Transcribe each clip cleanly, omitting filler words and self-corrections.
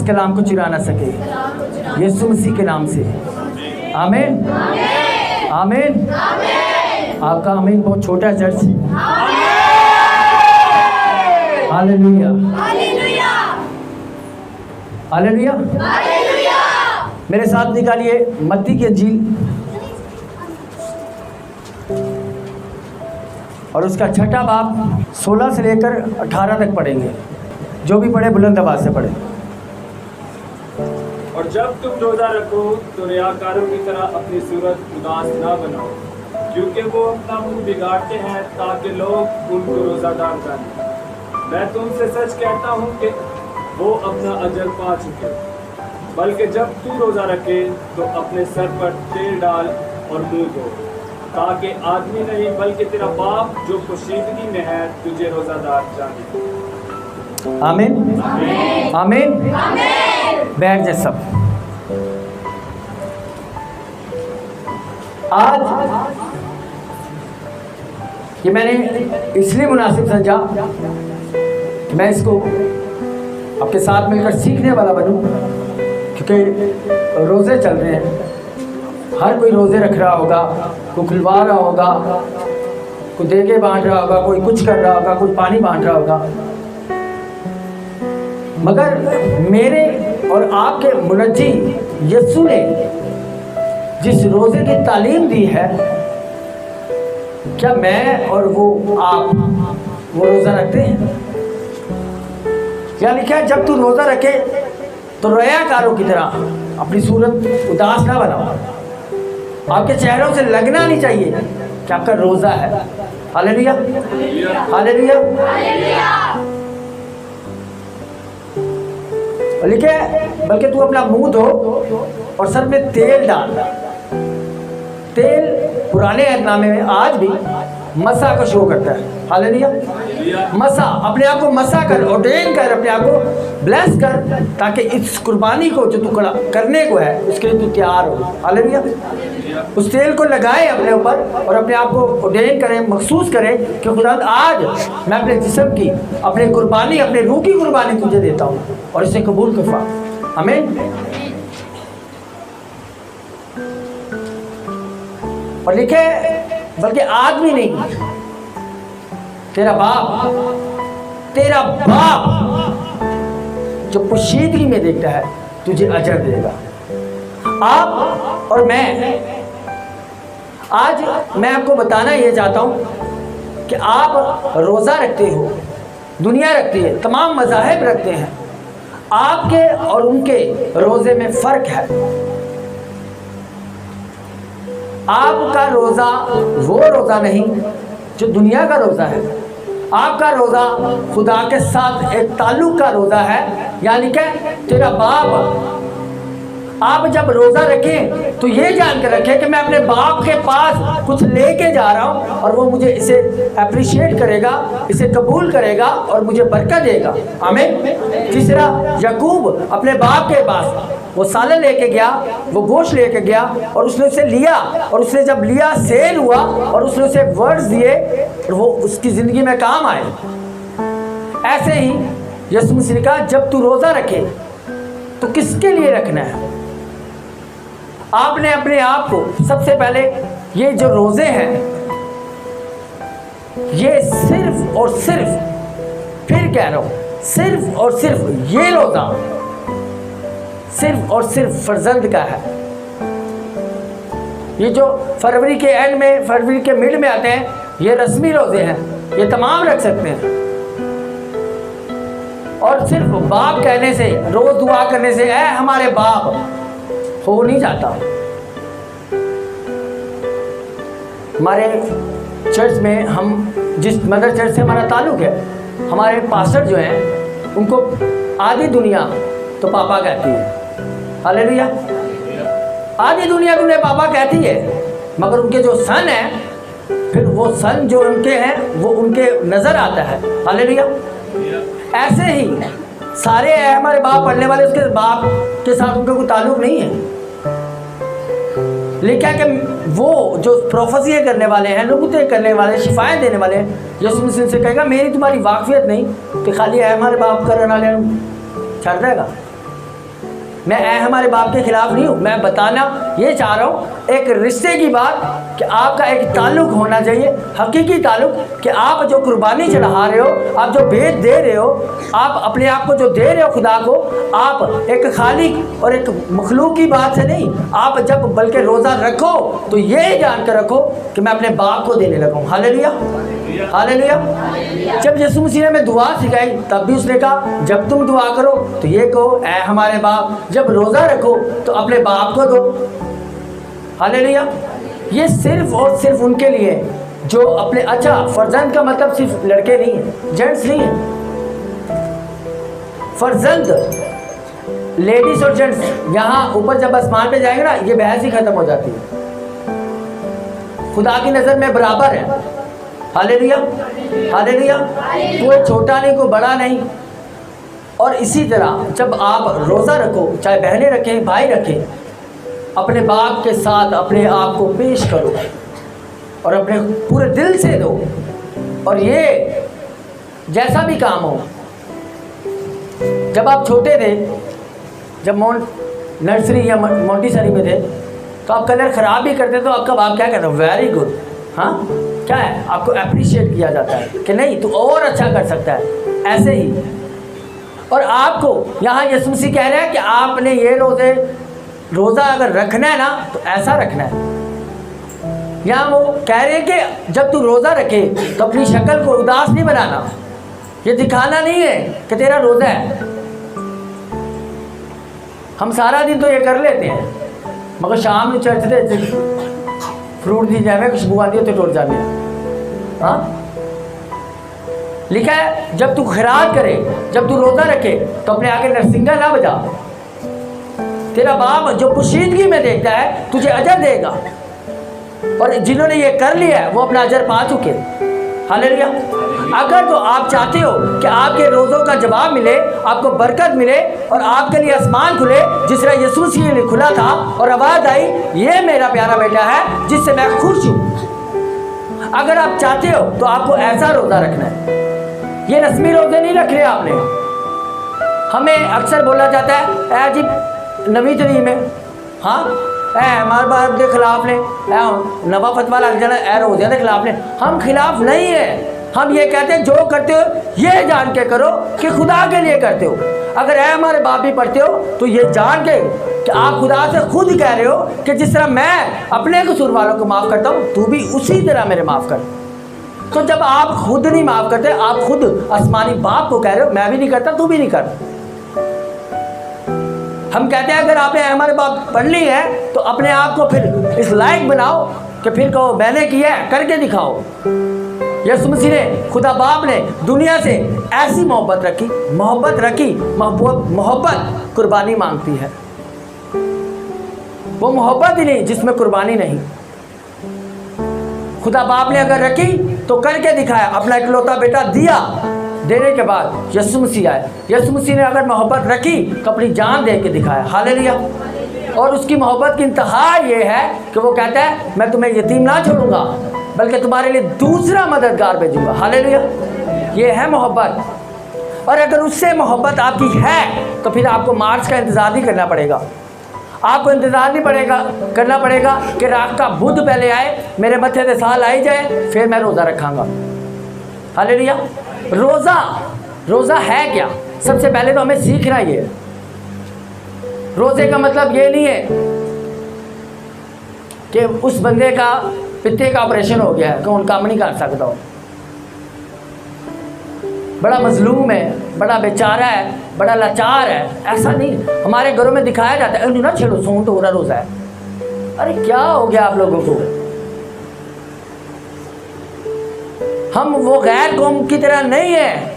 कलाम को चुरा ना सके, यीशु मसीह के नाम से। आमीन आमीन। आपका आमीन बहुत छोटा चर्च। Hallelujah hallelujah. मेरे साथ निकालिए मत्ती की इंजील और उसका छठा बाब 16 से लेकर 18 तक पढ़ेंगे। जो भी पढ़े बुलंद आवाज से पढ़े। और जब तुम रोजा रखो तो रियाकारों की तरह अपनी सूरत उदास ना बनाओ, क्योंकि वो अपना मुंह बिगाड़ते हैं ताकि लोग उनको रोजादार जाने। मैं तुमसे सच कहता हूँ कि वो अपना अजर पा चुके। बल्कि जब तू रोजा रखे तो अपने सर पर तेल डाल और मुंह धो, ताकि आदमी नहीं बल्कि तेरा बाप जो पोशीदगी में है तुझे रोजादार जाने। आमीन आमीन। बैठ जाए सब। आज ये मैंने इसलिए मुनासिब समझा कि मैं इसको आपके साथ मिलकर सीखने वाला बनूं, क्योंकि रोज़े चल रहे हैं। हर कोई रोज़े रख रहा होगा, कोई खुलवा रहा होगा, कोई देगे बांट रहा होगा, कोई कुछ कर रहा होगा, कोई पानी बांट रहा होगा। मगर मेरे और आपके मुनज्जी यीशु ने जिस रोज़े की तालीम दी है, क्या मैं और वो आप वो रोज़ा रखते हैं? यानी क्या, जब तू रोज़ा रखे तो रयाकारों की तरह अपनी सूरत उदास ना बनाओ। आपके चेहरों से लगना नहीं चाहिए कि आपका रोज़ा है। Hallelujah hallelujah. लिखे बल्कि तू अपना मुंह धो और सर में तेल डाल। तेल पुराने ऐतनामे में आज भी मसा को शो करता है। हालेलुया। मसा, अपने आप को मसा कर, ऑर्डेन कर, अपने आप को ब्लेस कर, ताकि इस कुर्बानी को जो तू करने को है उसके लिए तू तैयार हो। हालेलुया। उस तेल को लगाए अपने ऊपर और अपने आप को ऑर्डेन करें, महसूस करें कि खुदा आज मैं अपने जिस्म की, अपने कुर्बानी, अपने रूह की कुर्बानी तुझे देता हूँ और इसे कबूल कर पा। आमीन। और लिखे बल्कि आदमी नहीं, तेरा बाप जो पोशीदगी में देखता है तुझे अजर देगा। आप और मैं, आज मैं आपको बताना ये चाहता हूँ कि आप रोज़ा रखते हो, दुनिया रखती है, तमाम मज़ाहिब रखते हैं। आपके और उनके रोज़े में फ़र्क है। आपका रोज़ा वो रोज़ा नहीं जो दुनिया का रोज़ा है। आपका रोज़ा खुदा के साथ एक ताल्लुक़ का रोज़ा है। यानी कि तेरा बाप, आप जब रोज़ा रखें तो ये जान कर रखें कि मैं अपने बाप के पास कुछ लेके जा रहा हूँ और वो मुझे इसे अप्रिशिएट करेगा, इसे कबूल करेगा और मुझे बरकत देगा। आमीन। जिस तरह याकूब अपने बाप के पास वो सालन लेके गया, वो गोश्त लेके गया और उसने उसे लिया, और उसने जब लिया सेल हुआ और उसने उसे वर्ड्स दिए और वो उसकी ज़िंदगी में काम आए। ऐसे ही यीशु मसीह ने कहा जब तू रोज़ा रखे तो किसके लिए रखना है? आपने अपने आप को सबसे पहले, ये जो रोज़े हैं ये सिर्फ और सिर्फ, फिर कह रहा हूँ, सिर्फ और सिर्फ ये रोज़ा सिर्फ और सिर्फ फर्जंद का है। ये जो फरवरी के एंड में, फरवरी के मिड में आते हैं, ये रस्मी रोज़े हैं, ये तमाम रख सकते हैं। और सिर्फ बाप कहने से, रोज़ दुआ करने से ऐ हमारे बाप हो नहीं जाता। हमारे चर्च में, हम जिस मदर चर्च से हमारा ताल्लुक़ है, हमारे पास्टर जो हैं उनको आधी दुनिया तो पापा कहती है। हालेलुया। आधी दुनिया तो उन्हें पापा कहती है, मगर उनके जो सन हैं, फिर वो सन जो उनके हैं वो उनके नज़र आता है। हालेलुया। ऐसे ही सारे हमारे बाप पढ़ने वाले, उसके बाप के साथ उनका कोई ताल्लुक़ नहीं है। लेकिन कि वो जो प्रोफेसी करने वाले हैं, नबूवतें करने वाले, शिफाएं देने वाले हैं, यीशु मसीह से कहेगा मेरी तुम्हारी वाकफियत नहीं कि खाली है हमारे बाप करने वाले छड़ देगा। मैं हमारे बाप के खिलाफ नहीं हूँ, मैं बताना ये चाह रहा हूँ एक रिश्ते की बात कि आपका एक ताल्लुक़ होना चाहिए, हकीकी ताल्लुक़, कि आप जो कुर्बानी चढ़ा रहे हो, आप जो भेद दे रहे हो, आप अपने आप को जो दे रहे हो खुदा को, आप एक खालिक और एक मखलूक की बात से नहीं, आप जब बल्कि रोज़ा रखो तो ये जान कर रखो कि मैं अपने बाप को देने लगा हूँ। Hallelujah, hallelujah. जब यीशु मसीह ने हमें दुआ सिखाई तब भी उसने कहा जब तुम दुआ करो तो ये कहो ऐ हमारे बाप, जब रोज़ा रखो तो अपने बाप को दो। हालेलुया। ये सिर्फ और सिर्फ उनके लिए जो अपने, अच्छा फर्जंद का मतलब सिर्फ लड़के नहीं है, जेंट्स नहीं है, फर्जंद लेडीज और जेंट्स। यहाँ ऊपर जब आसमान पे जाएंगे ना ये बहस ही खत्म हो जाती है, खुदा की नज़र में बराबर है। Hallelujah, hallelujah. कोई छोटा नहीं कोई बड़ा नहीं। और इसी तरह जब आप रोज़ा रखो, चाहे बहनें रखें भाई रखें, अपने बाप के साथ अपने आप को पेश करो और अपने पूरे दिल से दो। और ये जैसा भी काम हो, जब आप छोटे थे, जब नर्सरी या मोंटेसरी में थे तो आप कलर ख़राब भी करते तो आपका बाप क्या कहता, वेरी गुड, हाँ क्या है, आपको अप्रिशिएट किया जाता है कि नहीं तू और अच्छा कर सकता है। ऐसे ही और आपको यहाँ यीशु मसीह कह रहे हैं कि आपने ये रोज़ा अगर रखना है ना तो ऐसा रखना है। यहाँ वो कह रहे हैं कि जब तू रोज़ा रखे तो अपनी शक्ल को उदास नहीं बनाना, ये दिखाना नहीं है कि तेरा रोज़ा है। हम सारा दिन तो ये कर लेते हैं मगर शाम में चर्च दे फ्रूट दी जाए, खुशबू आती है तो टूट जाने। हाँ लिखा है जब तू खैरात करे, जब तू रोज़ा रखे तो अपने आगे नरसिंगा ना बजा। तेरा बाप जो पोशीदगी में देखता है तुझे अजर देगा, और जिन्होंने ये कर लिया है वो अपना अजर पा चुके। हालेलुया। अगर तो आप चाहते हो कि आपके रोज़ों का जवाब मिले, आपको बरकत मिले और आपके लिए आसमान खुले जिस तरह यीशु मसीह के लिए खुला था और आवाज़ आई ये मेरा प्यारा बेटा है जिससे मैं खुश हूँ, अगर आप चाहते हो तो आपको ऐसा रोज़ा रखना है। ये रस्मी रोज़े नहीं रख रहे आपने। हमें अक्सर बोला जाता है ऐ जी नवी तरीक में, हाँ ऐ हमारे बाप के खिलाफ ने नवा फतवा लग जाना ऐ रोज़े के खिलाफ ने। हम खिलाफ नहीं है, हम ये कहते हैं जो करते हो ये जान के करो कि खुदा के लिए करते हो। अगर ऐ हमारे बाप भी पढ़ते हो तो ये जान के कि आप खुदा से खुद कह रहे हो कि जिस तरह मैं अपने कसूर वालों को माफ़ करता हूँ तू भी उसी तरह मेरे माफ़ कर। तो जब आप खुद नहीं माफ़ करते, आप खुद आसमानी बाप को कह रहे हो मैं भी नहीं करता तू भी नहीं कर। हम कहते हैं अगर आपने हमारे बाप पढ़ ली है तो अपने आप को फिर इस लायक बनाओ कि फिर कहो मैंने किया है, करके दिखाओ। यीशु मसीह ने, खुदा बाप ने दुनिया से ऐसी मोहब्बत रखी। मोहब्बत कुर्बानी मांगती है, वो मोहब्बत ही नहीं जिसमें कुर्बानी नहीं। खुदा बाप ने अगर रखी तो करके दिखाया, अपना इकलौता बेटा दिया, देने के बाद यीशु मसीह आए। यीशु मसीह ने अगर मोहब्बत रखी तो अपनी जान दे के दिखाया। हालेलुया। और उसकी मोहब्बत की इंतहा ये है कि वो कहता है मैं तुम्हें यतीम ना छोड़ूंगा बल्कि तुम्हारे लिए दूसरा मददगार भेजूंगा। हालेलुया। ये है मोहब्बत। और अगर उससे मोहब्बत आपकी है तो फिर आपको मार्च का इंतज़ार नहीं करना पड़ेगा। आपको इंतज़ार नहीं करना पड़ेगा कि रात का बुध पहले आए, मेरे मत्थे से साल आई जाए, फिर मैं रोज़ा रखांगा। हालेलुया। रोज़ा है क्या? सबसे पहले तो हमें सीखना ये, रोज़े का मतलब ये नहीं है कि उस बंदे का पित्ते का ऑपरेशन हो गया है कौन काम नहीं कर सकता हो, बड़ा मजलूम है, बड़ा बेचारा है, बड़ा लाचार है, ऐसा नहीं। हमारे घरों में दिखाया जाता है ना छेड़ो सोन तो हो रहा रोज़ा है। अरे क्या हो गया आप लोगों को? हम वो गैर कौम की तरह नहीं है।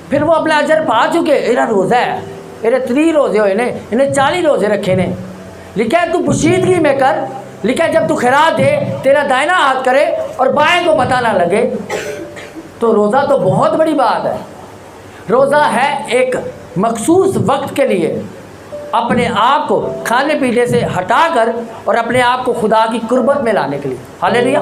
फिर वो अपना अजर पा चुके, इरा रोज़ा है, इन्हें 3 रोज़े हो, इन्हें 40 रोज़े रखे ने। लिखा है तू पोशीदगी में कर, लिखा है जब तू खैरात दे तेरा दाहिना हाथ करे और बाएं को पता ना लगे। तो रोज़ा तो बहुत बड़ी बात है। रोज़ा है एक मखसूस वक्त के लिए अपने आप को खाने पीने से हटाकर और अपने आप को खुदा की कुर्बत में लाने के लिए। हालेलुया।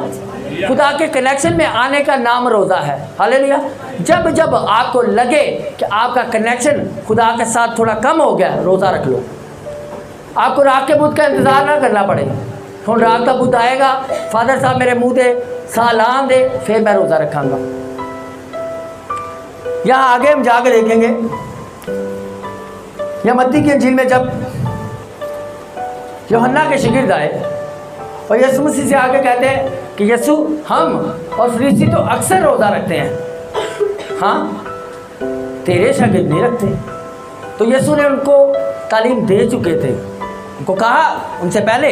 खुदा के कनेक्शन में आने का नाम रोज़ा है। हालेलुया। जब जब आपको लगे कि आपका कनेक्शन खुदा के साथ थोड़ा कम हो गया, रोज़ा रख लो। आपको रात के बुध का इंतज़ार ना करना पड़े। हम रात का बुध आएगा, फादर साहब मेरे मुंह दे सालाम दे, फिर मैं रोज़ा रखांगा। यहाँ आगे हम जाकर देखेंगे, या मत्ती की इंजील में जब यूहन्ना के शिगिर्द आए और यीशु मसीह से आगे कहते हैं कि यीशु, हम और फरीसी तो अक्सर रोज़ा रखते हैं, हाँ तेरे शागिर्द नहीं रखते। तो यीशु ने उनको तालीम दे चुके थे, उनको कहा उनसे पहले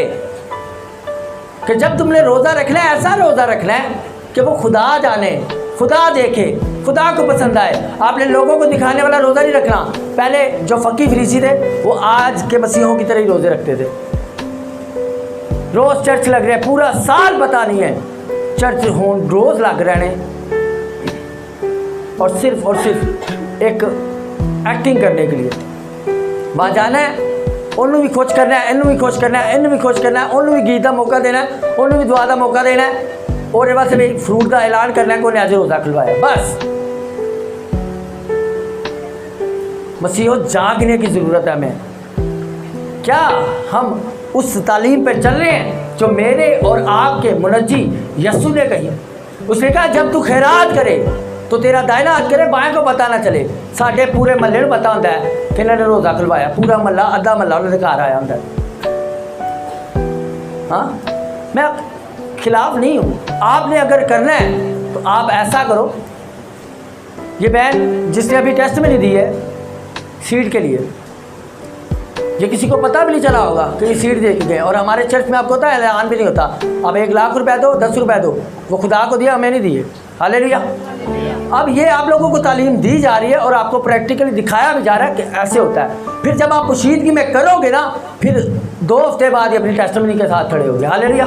कि जब तुमने रोज़ा रखना है, ऐसा रोज़ा रखना है कि वो खुदा जाने, खुदा देखे, खुदा को पसंद आए। आपने लोगों को दिखाने वाला रोज़ा नहीं रखना। पहले जो फ़कीह फरीसी थे वो आज के मसीहों की तरह ही रोज़े रखते थे। रोज़ चर्च लग रहे, पूरा साल पता नहीं है चर्च हों, रोज़ लग रहे हैं और सिर्फ एक एक्टिंग करने के लिए वहाँ जाना है, उन्होंने भी खुश करना है, इन्होंने भी खुश करना है, इन्होंने भी खुश करना है, उन्होंने भी गीत का मौका देना है, उन्होंने भी दुआ का मौका देना है, और ये बस एक फ्रूट का ऐलान करना है कि उन्हें आज रोज़ा खुलवाया। बस मसीहो जागने की ज़रूरत है हमें। क्या हम उस तालीम पे चल रहे हैं जो मेरे और आपके मुनज्जी यीशु ने कही? उसने कहा जब तू खैरात करे तो तेरा दाहिना हाथ करे, बाएं को पता ना चले। साढ़े पूरे महल्ले में पता होता है कि इन्होंने रोज़ा खुलवाया, पूरा महल्ला, अद्धा महल्ला उन्होंने घर आया होता है। हाँ, मैं खिलाफ नहीं हूँ, आपने अगर करना है तो आप ऐसा करो। ये बहन जिसने अभी टेस्ट में नहीं दी है सीट के लिए, ये किसी को पता भी नहीं चला होगा कि ये सीट दे के गए। और हमारे चर्च में आपको होता है, ऐलान भी नहीं होता, अब 1 लाख रुपए दो, 10 रुपए दो, वो खुदा को दिया, हमें नहीं दिए। हालेलुया। अब ये आप लोगों को तालीम दी जा रही है और आपको प्रैक्टिकली दिखाया भी जा रहा है कि ऐसे होता है। फिर जब आप पोशीदगी में करोगे ना, फिर 2 हफ्ते बाद ही अपनी टेस्टिमनी के साथ खड़े होगे। Hallelujah,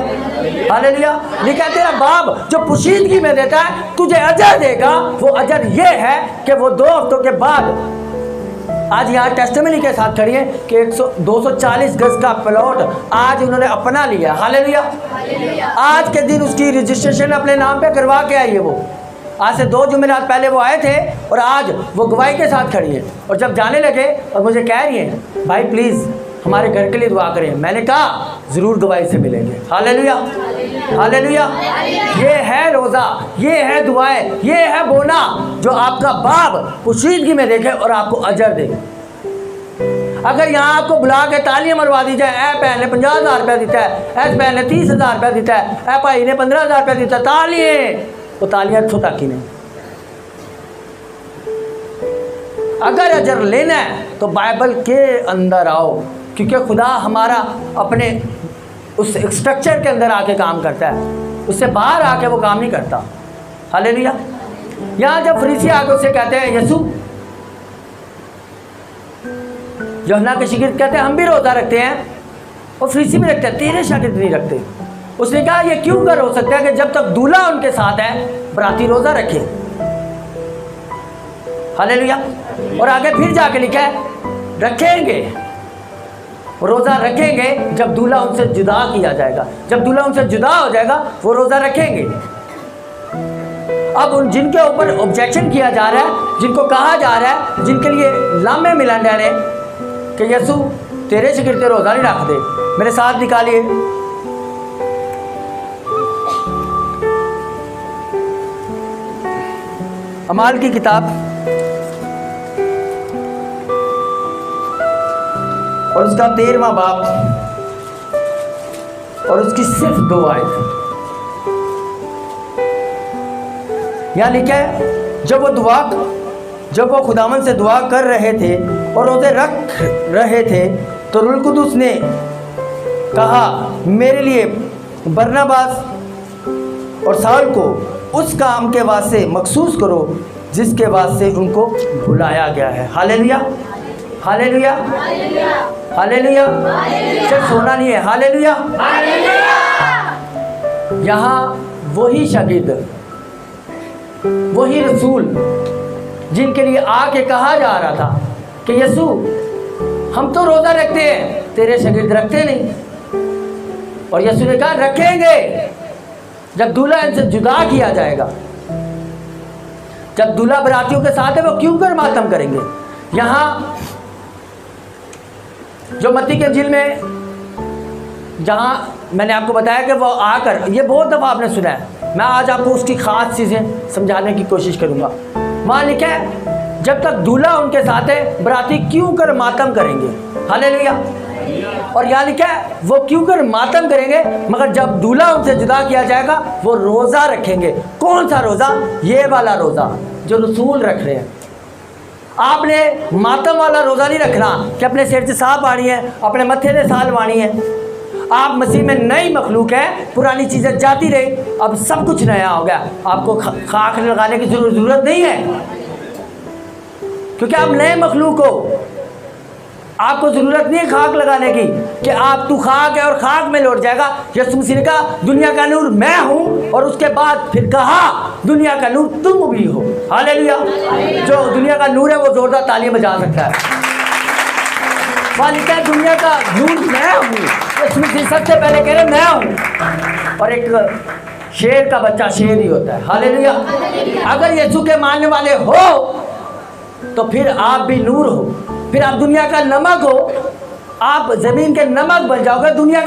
hallelujah. लेकिन तेरा बाप जो पोशीदगी में देता है तुझे अजर देगा। वो अजर ये है कि वो 2 हफ्तों के बाद आज यहाँ टेस्टिमनी के साथ खड़ी है कि 240 गज का प्लॉट आज उन्होंने अपना लिया। हालेलुया। आज के दिन उसकी रजिस्ट्रेशन अपने नाम पे करवा के आई है। वो आज से 2 जुमेरात पहले वो आए थे और आज वो गवाही के साथ खड़ी है। और जब जाने लगे और मुझे कह रही हैं भाई प्लीज़ हमारे घर के लिए दुआ करें, मैंने कहा ज़रूर गवाही से मिलेंगे। Hallelujah, hallelujah. ये है रोज़ा, ये है दुआएं, ये है बोना जो आपका बाप पोशीदगी में देखे और आपको अजर दे। अगर यहाँ आपको बुला के तालियां मरवा दी जाए, ऐ बहन ने 50,000 रुपया देता है, ऐस बहन ने 30,000 रुपया देता है, ऐ भाई ने 15,000 रुपया देता है, तालियां, वो तालियां अच्छों तक ही नहीं। अगर अजर लेना है तो बाइबल के अंदर आओ, क्योंकि खुदा हमारा अपने उस स्ट्रक्चर के अंदर आके काम करता है, उससे बाहर आके वो काम नहीं करता। हालेलुया। यहाँ जब फरीसी आके उससे कहते हैं यीशु, यूहन्ना के शागिर्द कहते हैं हम भी रोज़ा रखते हैं और फरीसी भी रखते हैं, तेरे शागिर्द नहीं रखते। उसने कहा ये क्यों कर हो सकता है कि जब तक दूल्हा उनके साथ है बराती रोज़ा रखे। हालेलुया। और आगे फिर जाके लिखा है रखेंगे, रोज़ा रखेंगे जब दूल्हा उनसे जुदा किया जाएगा। जब दूल्हा उनसे जुदा हो जाएगा वो रोज़ा रखेंगे। अब उन जिनके ऊपर ऑब्जेक्शन किया जा रहा है, जिनको कहा जा रहा है, जिनके लिए लामे मिलन रहे कि यीशु तेरे शागिर्द रोज़ा नहीं रखते, मेरे साथ निकालिए। अमाल की किताब और उसका 13वां बाब और उसकी सिर्फ 2 आयत। यहाँ लिखा है जब वो खुदावन से दुआ कर रहे थे और रोज़े रख रहे थे तो रूह कुदुस ने कहा मेरे लिए बरनबास और साउल को उस काम के वास्ते मखसूस करो जिसके वास्ते उनको बुलाया गया है। Hallelujah, hallelujah, hallelujah. सिर्फ सोना नहीं है। हालेलुया। यहाँ वही शागिर्द, वही रसूल जिनके लिए आके कहा जा रहा था कि यीशु हम तो रोज़ा रखते हैं, तेरे शागिर्द रखते नहीं। और यीशु ने कहा रखेंगे जब दूल्हा इनसे जुदा किया जाएगा। जब दूल्हा बरातियों के साथ है वो क्यों कर मातम करेंगे। यहाँ जो मत्ती के इंजील में, जहाँ मैंने आपको बताया कि वो आकर, ये बहुत दफ़ा आपने सुना है, मैं आज आपको उसकी ख़ास चीज़ें समझाने की कोशिश करूँगा। वहाँ लिखा है, जब तक दूल्हा उनके साथ है बराती क्यों कर मातम करेंगे। हालेलुया। और यहाँ लिखा है, वो क्यों कर मातम करेंगे, मगर जब दूल्हा उनसे जुदा किया जाएगा वो रोज़ा रखेंगे। कौन सा रोज़ा? ये वाला रोज़ा जो रसूल रख रहे हैं। आपने मातम वाला रोज़ा नहीं रखना कि अपने सिर से साह पानी है, अपने मत्थे से साल पानी है। आप मसीह में नई मखलूक है, पुरानी चीज़ें जाती रही, अब सब कुछ नया हो गया। आपको खाक लगाने की ज़रूरत नहीं है, क्योंकि आप नए मखलूक हो। आपको ज़रूरत नहीं है खाक लगाने की कि आप तू खाक है और खाक में लौट जाएगा। यीशु मसीह ने कहा दुनिया का नूर मैं हूँ, और उसके बाद फिर कहा दुनिया का नूर तुम भी हो। हालेलुया। जो दुनिया का नूर है वो जोरदार ताली बजा सकता है। वहाँ लिखा है दुनिया का नूर मैं हूँ। यीशु मसीह सबसे पहले कह रहे मैं हूँ। और एक शेर का बच्चा शेर ही होता है। हालेलुया। अगर यीशु के मानने वाले हो तो फिर आप भी नूर हो, फिर आप दुनिया का नमक हो, आप ज़मीन के नमक बन जाओगे। दुनिया